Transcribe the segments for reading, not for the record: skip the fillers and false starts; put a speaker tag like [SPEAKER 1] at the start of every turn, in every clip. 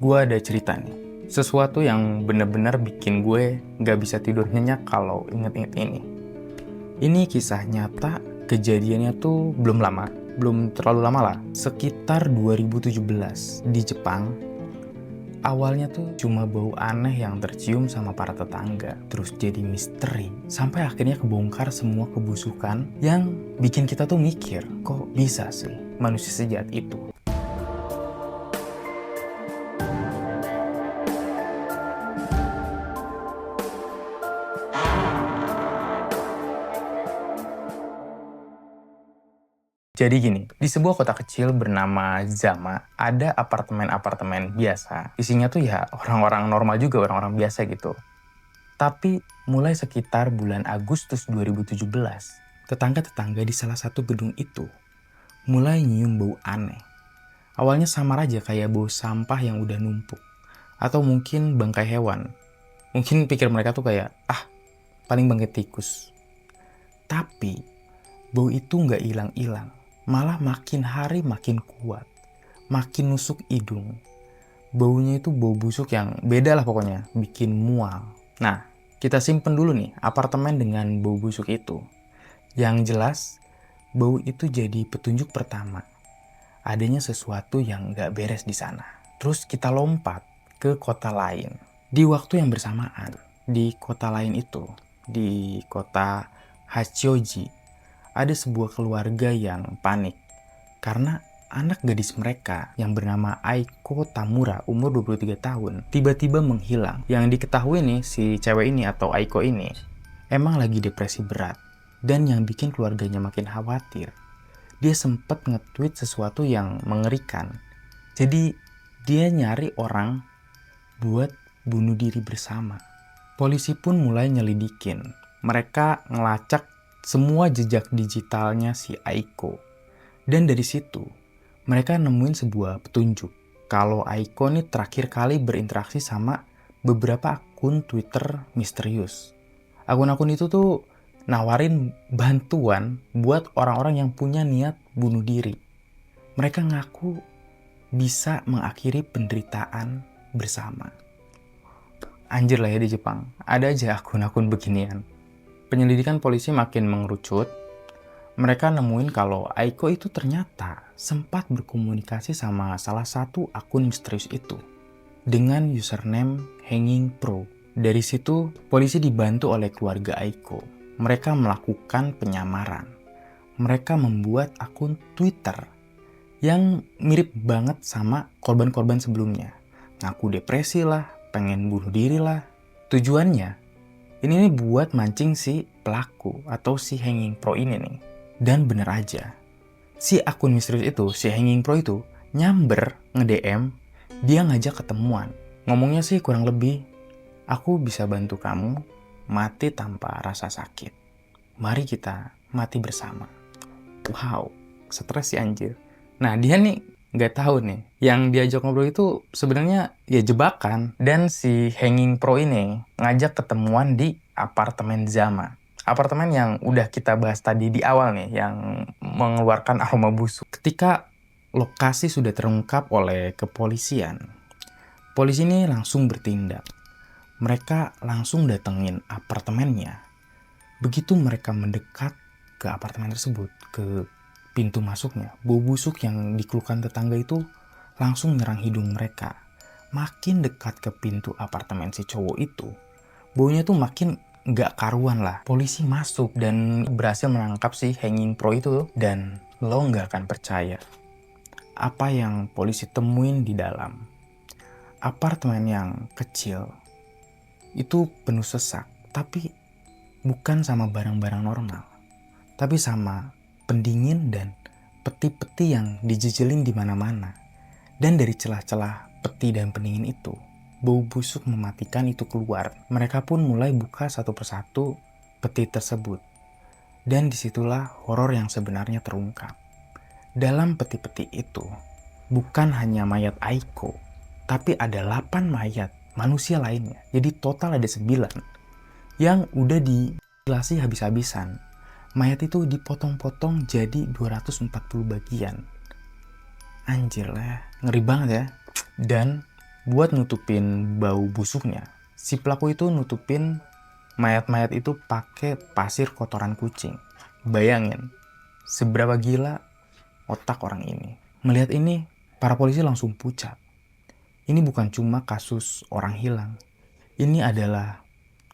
[SPEAKER 1] Gue ada cerita nih, sesuatu yang bener-bener bikin gue gak bisa tidur nyenyak kalau inget-inget ini. Ini kisah nyata, kejadiannya tuh belum terlalu lama lah, sekitar 2017 di Jepang. Awalnya tuh cuma bau aneh yang tercium sama para tetangga, terus jadi misteri, sampai akhirnya kebongkar semua kebusukan yang bikin kita tuh mikir, kok bisa sih manusia sejahat itu? Jadi gini, di sebuah kota kecil bernama Zama, ada apartemen-apartemen biasa. Isinya tuh ya orang-orang normal juga, orang-orang biasa gitu. Tapi mulai sekitar bulan Agustus 2017, tetangga-tetangga di salah satu gedung itu mulai nyium bau aneh. Awalnya samar aja kayak bau sampah yang udah numpuk. Atau mungkin bangkai hewan. Mungkin pikir mereka tuh kayak, paling bangkai tikus. Tapi bau itu nggak hilang-hilang. Malah makin hari makin kuat, makin nusuk hidung. Baunya itu bau busuk yang beda lah pokoknya, bikin mual. Nah, kita simpen dulu nih apartemen dengan bau busuk itu. Yang jelas, bau itu jadi petunjuk pertama. Adanya sesuatu yang nggak beres di sana. Terus kita lompat ke kota lain. Di waktu yang bersamaan, di kota lain itu, di kota Hachioji, ada sebuah keluarga yang panik karena anak gadis mereka yang bernama Aiko Tamura umur 23 tahun tiba-tiba menghilang. Yang diketahui nih si cewek ini atau Aiko ini emang lagi depresi berat, dan yang bikin keluarganya makin khawatir, dia sempat nge-tweet sesuatu yang mengerikan. Jadi dia nyari orang buat bunuh diri bersama. Polisi pun mulai nyelidikin. Mereka ngelacak semua jejak digitalnya si Aiko. Dan dari situ, mereka nemuin sebuah petunjuk kalau Aiko nih terakhir kali berinteraksi sama beberapa akun Twitter misterius. Akun-akun itu tuh nawarin bantuan buat orang-orang yang punya niat bunuh diri. Mereka ngaku bisa mengakhiri penderitaan bersama. Anjir lah ya di Jepang, ada aja akun-akun beginian. Penyelidikan polisi makin mengerucut. Mereka nemuin kalau Aiko itu ternyata sempat berkomunikasi sama salah satu akun misterius itu dengan username Hanging Pro. Dari situ, polisi dibantu oleh keluarga Aiko. Mereka melakukan penyamaran. Mereka membuat akun Twitter yang mirip banget sama korban-korban sebelumnya. Ngaku depresi lah, pengen bunuh diri lah. Tujuannya ini nih buat mancing si pelaku atau si Hanging Pro ini nih. Dan bener aja, si akun misterius itu, si Hanging Pro itu nyamber nge-DM, dia ngajak ketemuan. Ngomongnya sih kurang lebih, aku bisa bantu kamu mati tanpa rasa sakit. Mari kita mati bersama. Wow, stres sih anjir. Nah dia nih nggak tahu nih, yang diajak ngobrol itu sebenarnya ya jebakan. Dan si Hanging Pro ini ngajak ketemuan di apartemen Zama. Apartemen yang udah kita bahas tadi di awal nih, yang mengeluarkan aroma busuk. Ketika lokasi sudah terungkap oleh kepolisian, polisi ini langsung bertindak. Mereka langsung datengin apartemennya. Begitu mereka mendekat ke apartemen tersebut, ke pintu masuknya, bau busuk yang dikeluhkan tetangga itu langsung nyerang hidung mereka. Makin dekat ke pintu apartemen si cowok itu, baunya tuh makin gak karuan lah. Polisi masuk dan berhasil menangkap si Hanging Pro itu. Dan lo gak akan percaya apa yang polisi temuin di dalam. Apartemen yang kecil itu penuh sesak, tapi bukan sama barang-barang normal, tapi sama pendingin dan peti-peti yang dijejelin di mana-mana. Dan dari celah-celah peti dan pendingin itu, bau busuk mematikan itu keluar. Mereka pun mulai buka satu persatu peti tersebut. Dan disitulah horor yang sebenarnya terungkap. Dalam peti-peti itu, bukan hanya mayat Aiko, tapi ada 8 mayat manusia lainnya. Jadi total ada 9 yang udah dimutilasi habis-habisan. Mayat itu dipotong-potong jadi 240 bagian. Anjir lah, ngeri banget ya. Dan Buat nutupin bau busuknya, si pelaku itu nutupin mayat-mayat itu pakai pasir kotoran kucing. Bayangin, seberapa gila otak orang ini. Melihat ini, para polisi langsung pucat. Ini bukan cuma kasus orang hilang. Ini adalah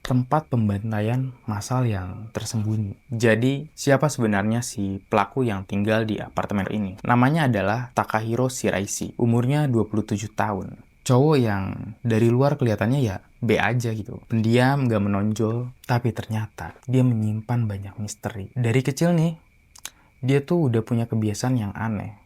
[SPEAKER 1] tempat pembantaian massal yang tersembunyi. Jadi, siapa sebenarnya si pelaku yang tinggal di apartemen ini? Namanya adalah Takahiro Shiraishi. Umurnya 27 tahun. Cowok yang dari luar kelihatannya ya B aja gitu. Pendiam, gak menonjol. Tapi ternyata dia menyimpan banyak misteri. Dari kecil nih, dia tuh udah punya kebiasaan yang aneh.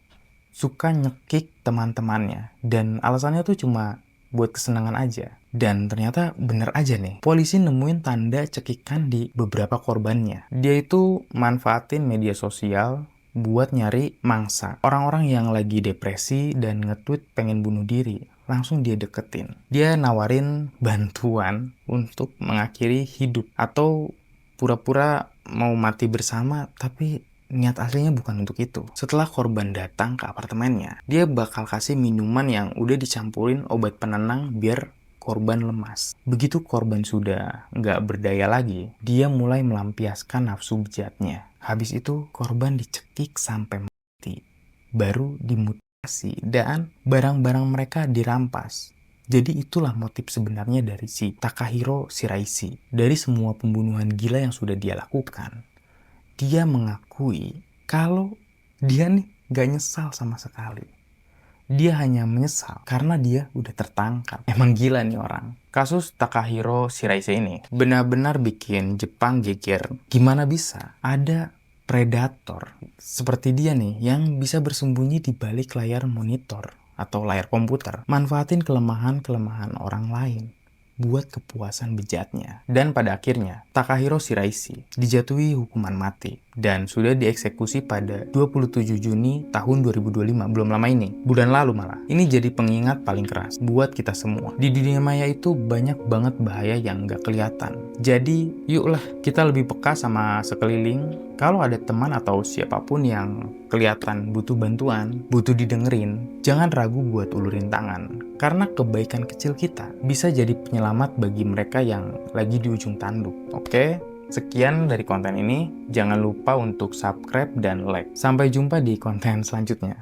[SPEAKER 1] Suka nyekik teman-temannya. Dan alasannya tuh cuma buat kesenangan aja. Dan ternyata bener aja nih, polisi nemuin tanda cekikan di beberapa korbannya. Dia itu manfaatin media sosial buat nyari mangsa. Orang-orang yang lagi depresi dan nge-tweet pengen bunuh diri, langsung dia deketin. Dia nawarin bantuan untuk mengakhiri hidup. Atau pura-pura mau mati bersama, tapi niat aslinya bukan untuk itu. Setelah korban datang ke apartemennya, dia bakal kasih minuman yang udah dicampurin obat penenang biar korban lemas. Begitu korban sudah nggak berdaya lagi, dia mulai melampiaskan nafsu bejatnya. Habis itu korban dicekik sampai mati. Baru dimutasi dan barang-barang mereka dirampas. Jadi itulah motif sebenarnya dari si Takahiro Shiraishi. Dari semua pembunuhan gila yang sudah dia lakukan, dia mengakui kalau dia nih gak nyesal sama sekali. Dia hanya menyesal karena dia udah tertangkap. Emang gila nih orang. Kasus Takahiro Shiraishi ini benar-benar bikin Jepang geger. Gimana bisa ada predator seperti dia nih yang bisa bersembunyi di balik layar monitor atau layar komputer, manfaatin kelemahan-kelemahan orang lain buat kepuasan bejatnya. Dan pada akhirnya, Takahiro Shiraishi dijatuhi hukuman mati dan sudah dieksekusi pada 27 Juni tahun 2025, belum lama ini, bulan lalu malah. Ini jadi pengingat paling keras buat kita semua. Di dunia maya itu banyak banget bahaya yang gak kelihatan. Jadi, yuklah kita lebih peka sama sekeliling. Kalau ada teman atau siapapun yang kelihatan butuh bantuan, butuh didengerin, jangan ragu buat ulurin tangan. Karena kebaikan kecil kita bisa jadi penyelamat bagi mereka yang lagi di ujung tanduk. Oke? Sekian dari konten ini. Jangan lupa untuk subscribe dan like. Sampai jumpa di konten selanjutnya.